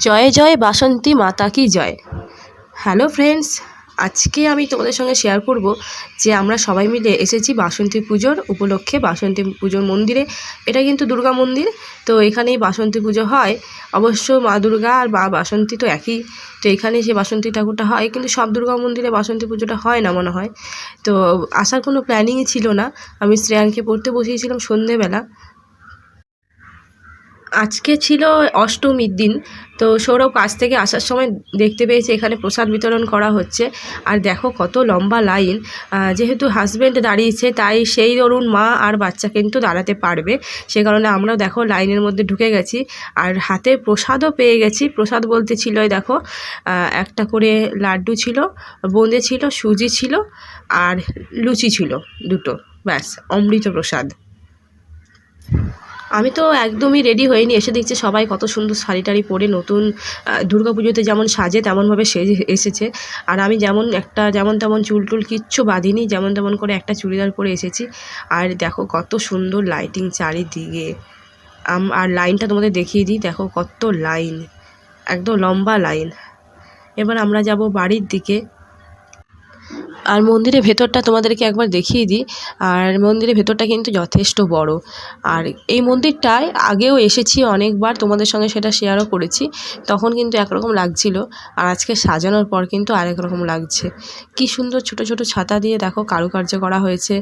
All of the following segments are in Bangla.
জয় জয় বাসন্তী মাতা কি জয়। হ্যালো ফ্রেন্ডস, আজকে আমি তোমাদের সঙ্গে শেয়ার করব যে আমরা সবাই মিলে এসেছি বাসন্তী পুজোর উপলক্ষে বাসন্তী পুজোর মন্দিরে। এটা কিন্তু দুর্গা মন্দির, তো এখানেই বাসন্তী পুজো হয়। অবশ্য মা দুর্গা আর মা বাসন্তী তো একই, তো এখানেই যে বাসন্তী ঠাকুরটা হয়, কিন্তু সব দুর্গা মন্দিরে বাসন্তী পুজোটা হয় না মনে হয়। তো আসার কোনো প্ল্যানিংই ছিল না, আমি শ্রেয়ানকে পড়তে বসিয়েছিলাম সন্ধেবেলা। আজকে ছিল অষ্টমীর দিন, তো সৌরভ কাছ থেকে আসার সময় দেখতে পেয়েছে এখানে প্রসাদ বিতরণ করা হচ্ছে। আর দেখো কত লম্বা লাইন, যেহেতু হাজব্যান্ড দাঁড়িয়েছে তাই সেই ধরুন মা আর বাচ্চা কিন্তু দাঁড়াতে পারবে, সে কারণে আমরাও দেখো লাইনের মধ্যে ঢুকে গেছি। আর হাতে প্রসাদও পেয়ে গেছি। প্রসাদ বলতে ছিল দেখো একটা করে লাড্ডু ছিল, বোঁদে ছিল, সুজি ছিল আর লুচি ছিল দুটো, ব্যাস অমৃত প্রসাদ। আমি তো একদমই রেডি হইনি, এসে দেখছি সবাই কত সুন্দর শাড়ি টাড়ি পরে নতুন দুর্গা পুজোতে যেমন সাজে তেমনভাবে সেজে এসেছে। আর আমি যেমন তেমন চুল টুল কিচ্ছু বাঁধিনি, যেমন তেমন করে একটা চুড়িদার পরে এসেছি। আর দেখো কত সুন্দর লাইটিং চারিদিকে। আর লাইনটা তোমাদের দেখিয়ে দিই, দেখো কত লাইন, একদম লম্বা লাইন। এবার আমরা যাব বাড়ির দিকে। আর মন্দিরের ভেতরটা তোমাদেরকে একবার দেখিয়ে দিই। আর মন্দিরের ভেতরটা কিন্তু যথেষ্ট বড়। আর এই মন্দিরটায় আগেও এসেছি অনেকবার, তোমাদের সঙ্গে সেটা শেয়ারও করেছি। তখন কিন্তু একরকম লাগছিল, আর আজকে সাজানোর পর কিন্তু আরেক রকম লাগছে। কি সুন্দর ছোট ছোট ছাতা দিয়ে দেখো কারুকার্য করা হয়েছে।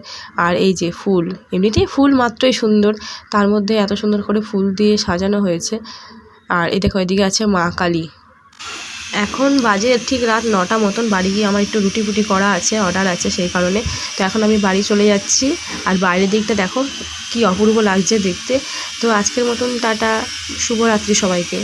আর এই যে ফুল, এমনিতেই ফুল মাত্রই সুন্দর, তার মধ্যে এত সুন্দর করে ফুল দিয়ে সাজানো হয়েছে। আর এই দেখো এদিকে আছে মা কালী। এখন বাজে ঠিক রাত 9টা মতন। বাড়ি গিয়ে আমার একটু রুটি ফুটি করা আছে, অর্ডার আছে, সেই কারণে তো এখন আমি বাড়ি চলে যাচ্ছি। আর বাইরের দিকটা দেখো কি অপূর্ব লাগছে দেখতে। তো আজকের মতন টাটা, শুভরাত্রি সবাইকে।